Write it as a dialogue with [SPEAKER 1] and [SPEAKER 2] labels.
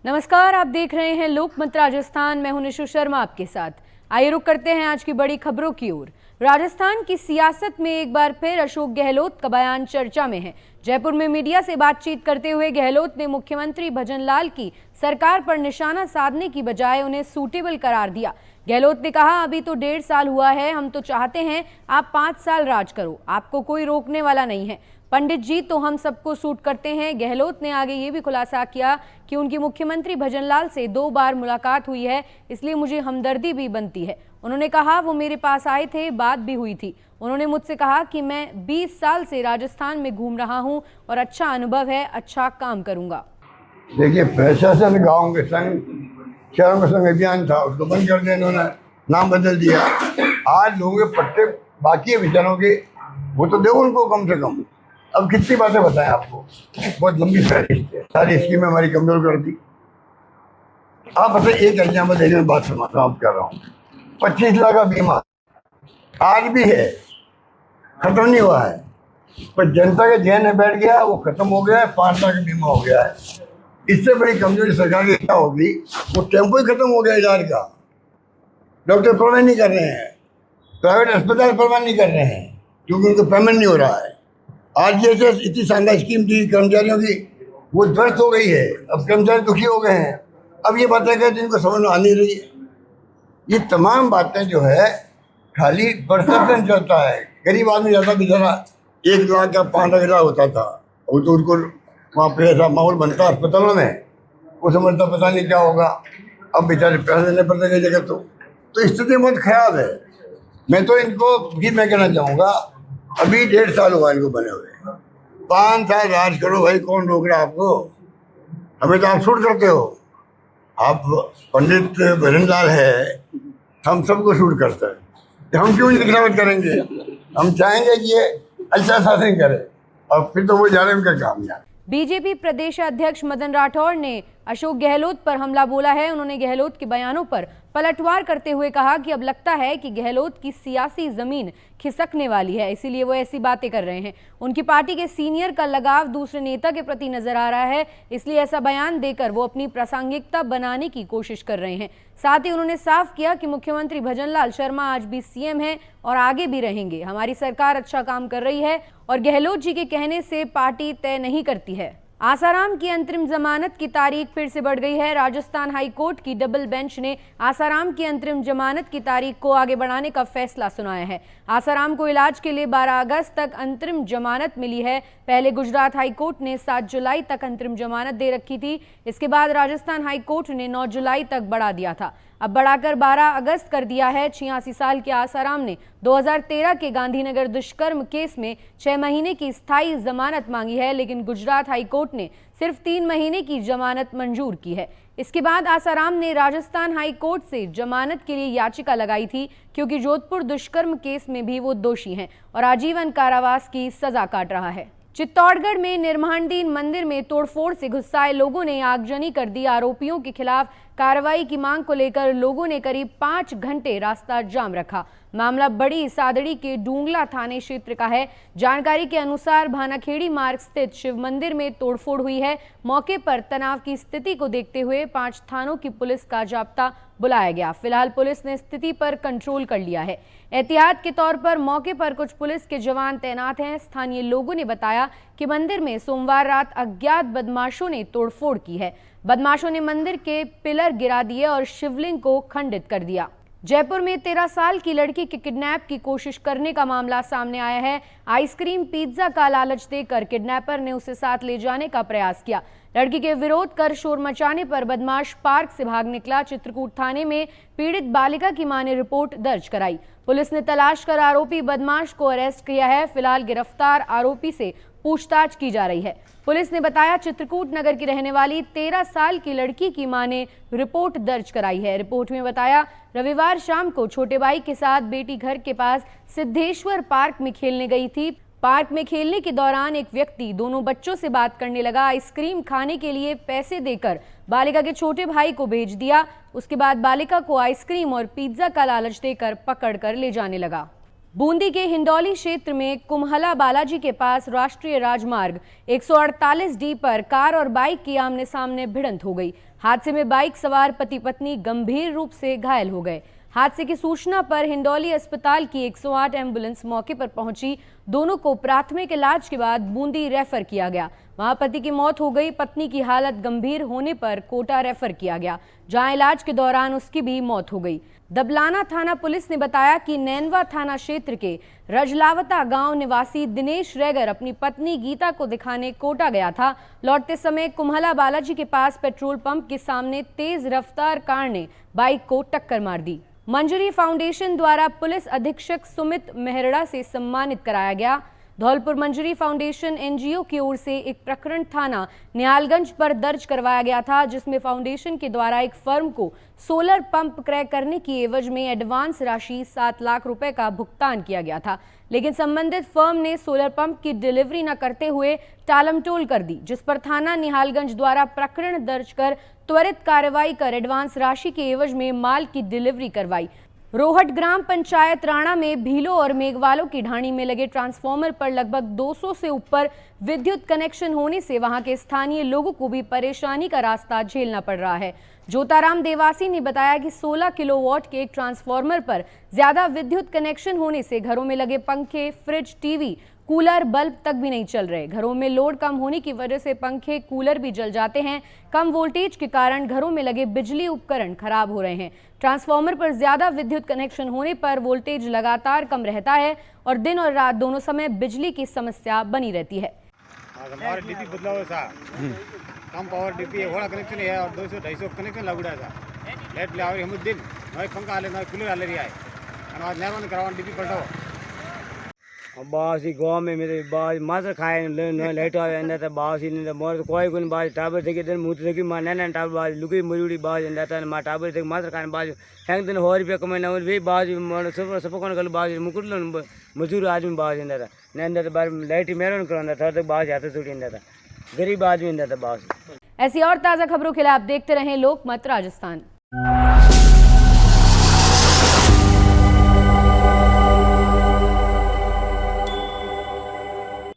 [SPEAKER 1] नमस्कार, आप देख रहे हैं लोकमत राजस्थान। मैं हूं निशु शर्मा आपके साथ। आइए रुक करते हैं आज की बड़ी खबरों की ओर। राजस्थान की सियासत में एक बार फिर अशोक गहलोत का बयान चर्चा में है। जयपुर में मीडिया से बातचीत करते हुए गहलोत ने मुख्यमंत्री भजनलाल की सरकार पर निशाना साधने की बजाय उन्हें सूटेबल करार दिया। गहलोत ने कहा, अभी तो 1.5 साल हुआ है, हम तो चाहते हैं आप 5 साल राज करो, आपको कोई रोकने वाला नहीं है। पंडित जी तो हम सबको सूट करते हैं। गहलोत ने आगे ये भी खुलासा किया कि उनकी मुख्यमंत्री भजनलाल से 2 बार मुलाकात हुई है, इसलिए मुझे हमदर्दी भी बनती है। उन्होंने कहा, वो मेरे पास आए थे, बात भी हुई थी। उन्होंने मुझसे कहा कि मैं 20 साल से राजस्थान में घूम रहा हूं और अच्छा अनुभव है, अच्छा काम करूंगा।
[SPEAKER 2] देखिए, प्रशासन गाँव के संग शहरों के संग अभियान था, उसको बंद कर दिया, इन्होंने नाम बदल दिया। आज लोगों के पट्टे बाकी है विचारों के, वो तो दो उनको कम से कम। अब कितनी बातें बताएं आपको, बहुत लंबी फहरिस्त है, सारी स्कीमें हमारी कमजोर कर दी। आप बताइए, एक एग्जाम्पल देने में बात समाप्त कर रहा हूँ। 25 लाख का बीमा आज भी है, खत्म नहीं हुआ है, पर जनता के जहन में बैठ गया, वो खत्म हो गया है। 5 लाख का बीमा हो गया है। इससे बड़ी कमजोरी सरकार की क्या होगी? वो टेम्पो ही खत्म हो गया इलाज का, डॉक्टर परवाह नहीं कर रहे हैं, प्राइवेट अस्पताल परवाह नहीं कर रहे हैं, क्योंकि उनको पेमेंट नहीं हो रहा है। आज जैसे इतनी शानदार स्कीम थी कर्मचारियों की, वो ध्वस्त हो गई है। अब कर्मचारी दुखी हो गए हैं। अब ये बातें कहते हैं, इनको समझ में आ नहीं रही है। ये तमाम बातें जो है खाली परसेप्शन चलता है। गरीब आदमी जाता बेचारा 1 लाख या 5 लाख हजार होता था, वो तो उनको वहाँ पे ऐसा माहौल बनता अस्पतालों में, वो समझता पता नहीं क्या होगा। अब बेचारे पैसे देने पड़ते कई जगह। तो स्थिति बहुत खराब है। मैं तो इनको भी मैं कहना चाहूँगा, अभी 1.5 साल हुआ इनको बने हुए, 5 साल राज करो भाई, कौन रोक रहा है आपको? हमें तो आप शूट करते हो। आप पंडित भजनलाल है, हम सबको शूट करते हैं, तो हम क्यों नहीं गिरावट करेंगे? हम चाहेंगे कि ये अच्छा शासन करे, और फिर तो वो जाने उनका काम यार।
[SPEAKER 1] बीजेपी प्रदेश अध्यक्ष मदन राठौड़ ने अशोक गहलोत पर हमला बोला है। उन्होंने गहलोत के बयानों पर पलटवार करते हुए कहा कि अब लगता है कि गहलोत की सियासी जमीन खिसकने वाली है, इसीलिए वो ऐसी बातें कर रहे हैं। उनकी पार्टी के सीनियर का लगाव दूसरे नेता के प्रति नजर आ रहा है, इसलिए ऐसा बयान देकर वो अपनी प्रासंगिकता बनाने की कोशिश कर रहे हैं। साथ ही उन्होंने साफ किया कि मुख्यमंत्री भजनलाल शर्मा आज भी सीएम हैं और आगे भी रहेंगे। हमारी सरकार अच्छा काम कर रही है और गहलोत जी के कहने से पार्टी तय नहीं करती है। आसाराम की अंतरिम जमानत की तारीख फिर से बढ़ गई है। राजस्थान हाई कोर्ट की डबल बेंच ने आसाराम की अंतरिम जमानत की तारीख को आगे बढ़ाने का फैसला सुनाया है। आसाराम को इलाज के लिए 12 अगस्त तक अंतरिम जमानत मिली है। पहले गुजरात हाई कोर्ट ने 7 जुलाई तक अंतरिम जमानत दे रखी थी। इसके बाद राजस्थान हाई कोर्ट ने 9 जुलाई तक बढ़ा दिया था, अब बढ़ाकर 12 अगस्त कर दिया है। 86 साल के आसाराम ने 2013 के गांधीनगर दुष्कर्म केस में 6 महीने की स्थायी जमानत मांगी है, लेकिन गुजरात हाई कोर्ट ने सिर्फ 3 महीने की जमानत मंजूर की है। इसके बाद आसाराम ने राजस्थान हाई कोर्ट से जमानत के लिए याचिका लगाई थी, क्योंकि जोधपुर दुष्कर्म केस में भी वो दोषी हैं और आजीवन कारावास की सजा काट रहा है। चित्तौड़गढ़ में निर्माणाधीन मंदिर में तोड़फोड़ से गुस्साए लोगों ने आगजनी कर दी। आरोपियों के खिलाफ कार्रवाई की मांग को लेकर लोगों ने करीब 5 घंटे रास्ता जाम रखा। मामला बड़ी सादड़ी के डूंगला थाने क्षेत्र का है। जानकारी के अनुसार भानाखेड़ी मार्ग स्थित शिव मंदिर में तोड़फोड़ हुई है। मौके पर तनाव की स्थिति को देखते हुए 5 थानों की पुलिस का जाब्ता बुलाया गया। फिलहाल पुलिस ने स्थिति पर कंट्रोल कर लिया है। एहतियात के तौर पर मौके पर कुछ पुलिस के जवान तैनात हैं। स्थानीय लोगों ने बताया कि मंदिर में सोमवार रात अज्ञात बदमाशों ने तोड़फोड़ की है। बदमाशों ने मंदिर के पिलर गिरा दिए और शिवलिंग को खंडित कर दिया। जयपुर में 13 साल की लड़की के किडनैप की कोशिश करने का मामला सामने आया है। आइसक्रीम पिज्जा का लालच देकर किडनैपर ने उसे साथ ले जाने का प्रयास किया। लड़की के विरोध कर शोर मचाने पर बदमाश पार्क से भाग निकला। चित्रकूट थाने में पीड़ित बालिका की मां ने रिपोर्ट दर्ज कराई। पुलिस ने तलाश कर आरोपी बदमाश को अरेस्ट किया है। फिलहाल गिरफ्तार आरोपी से पूछताछ की जा रही है। पुलिस ने बताया, चित्रकूट नगर की रहने वाली 13 साल की लड़की की मां ने रिपोर्ट दर्ज कराई है। रिपोर्ट में बताया, रविवार शाम को छोटे भाई के साथ बेटी घर के पास सिद्धेश्वर पार्क में खेलने गई थी। पार्क में खेलने के दौरान एक व्यक्ति दोनों बच्चों से बात करने लगा। आइसक्रीम खाने के लिए पैसे देकर बालिका के छोटे भाई को भेज दिया। उसके बाद बालिका को आइसक्रीम और पिज्जा का लालच देकर पकड़कर ले जाने लगा। बूंदी के हिंडौली क्षेत्र में कुम्हला बालाजी के पास राष्ट्रीय राजमार्ग 148D पर कार और बाइक की आमने सामने भिड़ंत हो गई। हादसे में बाइक सवार पति पत्नी गंभीर रूप से घायल हो गए। हादसे की सूचना पर हिंडौली अस्पताल की 108 एम्बुलेंस मौके पर पहुंची। दोनों को प्राथमिक इलाज के बाद बूंदी रेफर किया गया। वहां पति की मौत हो गई। पत्नी की हालत गंभीर होने पर कोटा रेफर किया गया, जहां इलाज के दौरान उसकी भी मौत हो गई। दबलाना थाना पुलिस ने बताया कि नैनवा थाना क्षेत्र के रजलावता गांव निवासी दिनेश रैगर अपनी पत्नी गीता को दिखाने कोटा गया था। लौटते समय कुम्हला बालाजी के पास पेट्रोल पंप के सामने तेज रफ्तार कार ने बाइक को टक्कर मार दी। मंजरी फाउंडेशन द्वारा पुलिस अधीक्षक सुमित मेहरड़ा से सम्मानित कराया गया। धौलपुर मंजरी फाउंडेशन एनजीओ की ओर से एक प्रकरण थाना निहालगंज पर दर्ज करवाया गया था, जिसमें फाउंडेशन के द्वारा एक फर्म को सोलर पंप क्रय करने की एवज में एडवांस राशि 7 लाख रुपए का भुगतान किया गया था, लेकिन संबंधित फर्म ने सोलर पंप की डिलीवरी न करते हुए टालमटोल कर दी, जिस पर थाना निहालगंज द्वारा प्रकरण दर्ज कर त्वरित कार्रवाई कर एडवांस राशि के एवज में माल की डिलीवरी करवाई। रोहट ग्राम पंचायत राणा में भीलो और मेघवालों की ढाणी में लगे ट्रांसफार्मर पर लगभग 200 से ऊपर विद्युत कनेक्शन होने से वहां के स्थानीय लोगों को भी परेशानी का रास्ता झेलना पड़ रहा है। ज्योताराम देवासी ने बताया कि 16 किलोवाट के एक ट्रांसफार्मर पर ज्यादा विद्युत कनेक्शन होने से घरों में लगे पंखे, फ्रिज, टीवी, कूलर, बल्ब तक भी नहीं चल रहे। घरों में लोड कम होने की वजह से पंखे, कूलर भी जल जाते हैं। कम वोल्टेज के कारण घरों में लगे बिजली उपकरण खराब हो रहे हैं। ट्रांसफार्मर पर ज्यादा विद्युत कनेक्शन होने पर वोल्टेज लगातार कम रहता है और दिन और रात दोनों समय बिजली की समस्या बनी रहती है।
[SPEAKER 3] हमारे डीपी बदला हुआ था, कम पावर डीपी है, बड़ा कनेक्शन है और 200-250 कनेक्शन लगुड़ा था। लेट ले आवे हम दिन नए पंखा आले नए कूलर आले रही है और आज नरवन करवान डीपी पलटो। बासी गांव में मेरे बाज मात्र खाए न लाइट आवे अंदर त बासी ने मोर कोई कोन बाज टाबर थे के दिन मुत थे कि मा नैन टाबर बाज लुकी मरुड़ी बाज अंदर त मा टाबर थे मात्र खाने बाज हैंग दिन 100 रुपया कमाने और वे बाज सब कोन गल बाज मुकुट मजदूर आदमी बाज अंदर न अंदर बार लाइट मेरन कर अंदर था बाज हाथ छूटी अंदर गरीब आदमी अंदर त बाज।
[SPEAKER 1] ऐसी और ताजा खबरों के लिए आप देखते रहें लोकमत राजस्थान।